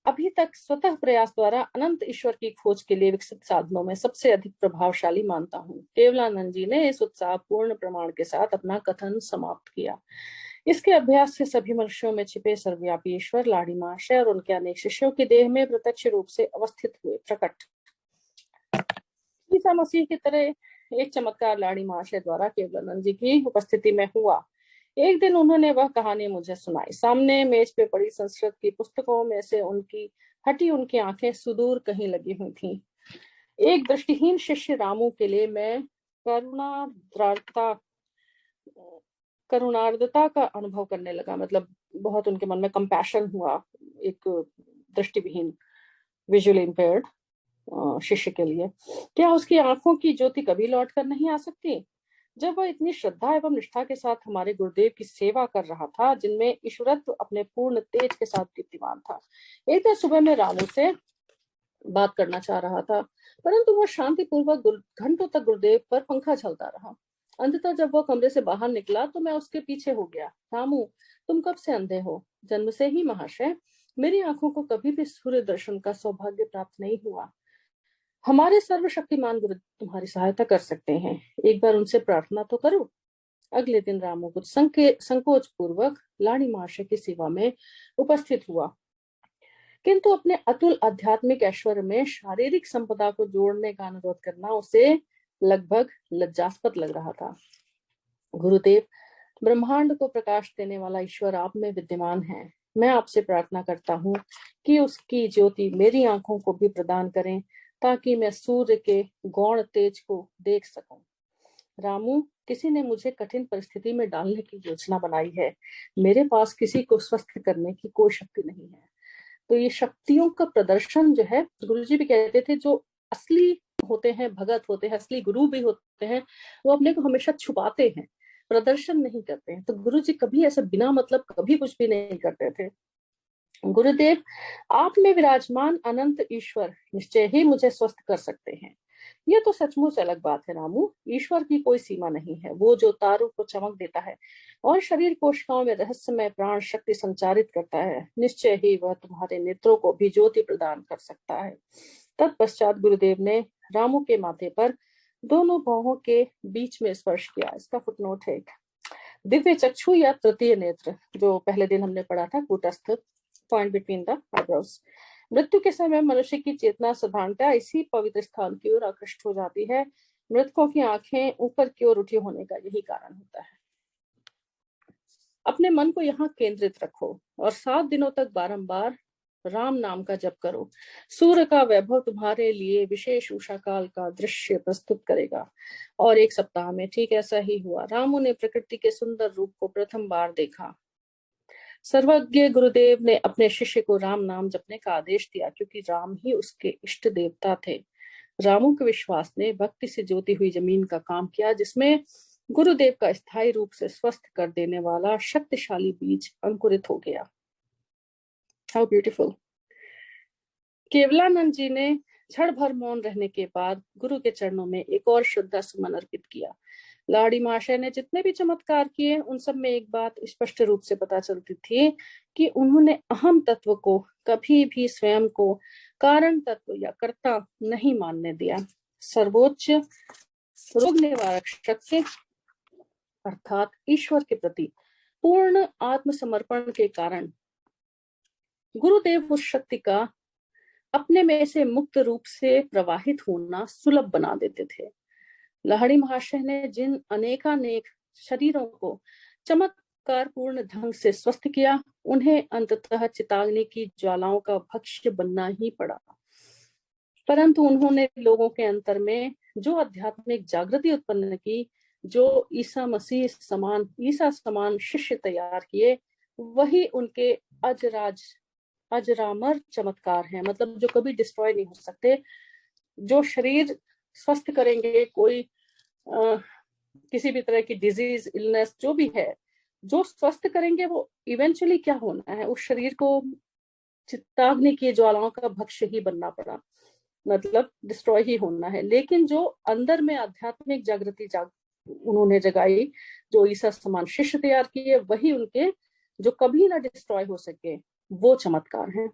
अभी तक स्वतः प्रयास द्वारा अनंत ईश्वर की खोज के लिए विकसित साधनों में सबसे अधिक प्रभावशाली मानता हूँ। केवलानंद जी ने इस उत्साहपूर्ण प्रमाण के साथ अपना कथन समाप्त किया। इसके अभ्यास से सभी मनुष्यों में छिपे सर्वव्यापी ईश्वर लाहिड़ी महाशय और उनके अनेक शिष्यों की देह में प्रत्यक्ष रूप से अवस्थित हुए प्रकट। ईसा मसीह की तरह एक चमत्कार लाहिड़ी महाशय द्वारा केवलानंद जी की उपस्थिति में हुआ। एक दिन उन्होंने वह कहानी मुझे सुनाई। सामने मेज पे पड़ी संस्कृत की पुस्तकों में से उनकी आंखें सुदूर कहीं लगी हुई थीं। एक दृष्टिहीन शिष्य रामू के लिए मैं करुणार्द्रता का अनुभव करने लगा। मतलब बहुत उनके मन में कंपैशन हुआ एक दृष्टिविहीन, विजुअली इम्पेयर्ड शिष्य के लिए। क्या उसकी आंखों की ज्योति कभी लौट कर नहीं आ सकती? जब वह इतनी श्रद्धा एवं निष्ठा के साथ हमारे गुरुदेव की सेवा कर रहा था, जिनमें ईश्वरत्व अपने पूर्ण तेज के साथ कीर्तिमान था। एक दिन सुबह में रामू से बात करना चाह रहा था, परंतु वह शांतिपूर्वक घंटों तक गुरुदेव पर पंखा चलता रहा। अंततः जब वह कमरे से बाहर निकला तो मैं उसके पीछे हो गया। रामू, तुम कब से अंधे हो? जन्म से ही महाशय। मेरी आंखों को कभी भी सूर्य दर्शन का सौभाग्य प्राप्त नहीं हुआ। हमारे सर्वशक्तिमान गुरु तुम्हारी सहायता कर सकते हैं, एक बार उनसे प्रार्थना तो करो। अगले दिन रामू कुछ संकोच पूर्वक लाहिड़ी महाशय की सेवा में उपस्थित हुआ, किंतु अपने अतुल आध्यात्मिक ऐश्वर्य में शारीरिक संपदा को जोड़ने का अनुरोध करना उसे लगभग लज्जास्पद लग रहा था। गुरुदेव, ब्रह्मांड को प्रकाश देने वाला ईश्वर आप में विद्यमान है। मैं आपसे प्रार्थना करता हूँ कि उसकी ज्योति मेरी आंखों को भी प्रदान करें ताकि मैं सूर्य के गौण तेज को देख सकूं। रामू, किसी ने मुझे कठिन परिस्थिति में डालने की योजना बनाई है। मेरे पास किसी को स्वस्थ करने की कोई शक्ति नहीं है। तो ये शक्तियों का प्रदर्शन जो है, गुरुजी भी कहते थे, जो असली होते हैं, भगत होते हैं, असली गुरु भी होते हैं, वो अपने को हमेशा छुपाते हैं, प्रदर्शन नहीं करते हैं। तो गुरुजी कभी ऐसा बिना मतलब कभी कुछ भी नहीं करते थे। गुरुदेव, आप में विराजमान अनंत ईश्वर निश्चय ही मुझे स्वस्थ कर सकते हैं। यह तो सचमुच अलग बात है रामू। ईश्वर की कोई सीमा नहीं है। वो जो तारों को चमक देता है और शरीर कोशिकाओं में रहस्यमय प्राण शक्ति संचारित करता है, निश्चय ही वह तुम्हारे नेत्रों को भी ज्योति प्रदान कर सकता है। तत्पश्चात गुरुदेव ने रामू के माथे पर दोनों बाहों के बीच में स्पर्श किया। इसका फुटनोट है। दिव्य चक्षु या तृतीय नेत्र, जो पहले दिन हमने पढ़ा था, कूटस्थ, पॉइंट बिटवीन द आईब्रोज। मृत्यु के समय मनुष्य की चेतना साधारणतः इसी पवित्र स्थान की ओर आकृष्ट हो जाती है। मृतकों की आंखें ऊपर की ओर उठी होने का यही कारण होता है। अपने मन को यहाँ केंद्रित रखो और 7 दिनों तक बारंबार राम नाम का जप करो। सूर्य का वैभव तुम्हारे लिए विशेष उषा काल का दृश्य प्रस्तुत करेगा। और 1 सप्ताह में ठीक ऐसा ही हुआ। रामू ने प्रकृति के सुंदर रूप को प्रथम बार देखा। सर्वज्ञ गुरुदेव ने अपने शिष्य को राम नाम जपने का आदेश दिया, क्योंकि राम ही उसके इष्ट देवता थे। रामू के विश्वास ने भक्ति से जोती हुई जमीन का काम किया, जिसमें गुरुदेव का स्थायी रूप से स्वस्थ कर देने वाला शक्तिशाली बीज अंकुरित हो गया। How beautiful. केवलानंद जी ने क्षण भर मौन रहने के बाद गुरु के चरणों में एक और श्रद्धा सुमन अर्पित किया। लाड़ी महाशय ने जितने भी चमत्कार किए, उन सब में एक बात स्पष्ट रूप से पता चलती थी कि उन्होंने अहम तत्व को कभी भी स्वयं को कारण तत्व या कर्ता नहीं मानने दिया। सर्वोच्च रोग निवारक शक्ति अर्थात ईश्वर के प्रति पूर्ण आत्मसमर्पण के कारण गुरुदेव उस शक्ति का अपने में से मुक्त रूप से प्रवाहित होना सुलभ बना देते थे। लाहिड़ी महाशय ने जिन अनेकानेक शरीरों को चमत्कार पूर्ण ढंग से स्वस्थ किया, उन्हें अंततः चिताग्नि की ज्वालाओं का भक्ष्य बनना ही पड़ा। परंतु उन्होंने लोगों के अंतर में जो आध्यात्मिक जागृति उत्पन्न की, जो ईसा समान शिष्य तैयार किए, वही उनके अजरामर चमत्कार हैं। मतलब जो कभी डिस्ट्रॉय नहीं हो सकते। जो शरीर स्वस्थ करेंगे, कोई किसी भी तरह की डिजीज, इलनेस जो भी है, जो स्वस्थ करेंगे, वो इवेंचुअली क्या होना है, उस शरीर को चिताग्नि की ज्वालाओं का भक्ष्य ही बनना पड़ा, मतलब डिस्ट्रॉय ही होना है। लेकिन जो अंदर में आध्यात्मिक जागृति उन्होंने जगाई, जो ईसा समान शिष्य तैयार किए, वही उनके जो कभी ना डिस्ट्रॉय हो सके, वो चमत्कार हैं।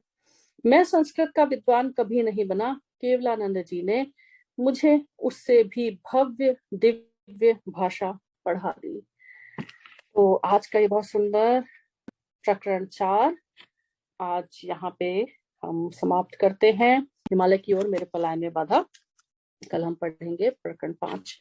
मैं संस्कृत का विद्वान कभी नहीं बना, केवलानंद जी ने मुझे उससे भी भव्य दिव्य भाषा पढ़ा दी। तो आज का ये बहुत सुंदर प्रकरण 4 आज यहाँ पे हम समाप्त करते हैं। हिमालय की ओर मेरे पलायन में बाधा। कल हम पढ़ेंगे प्रकरण 5।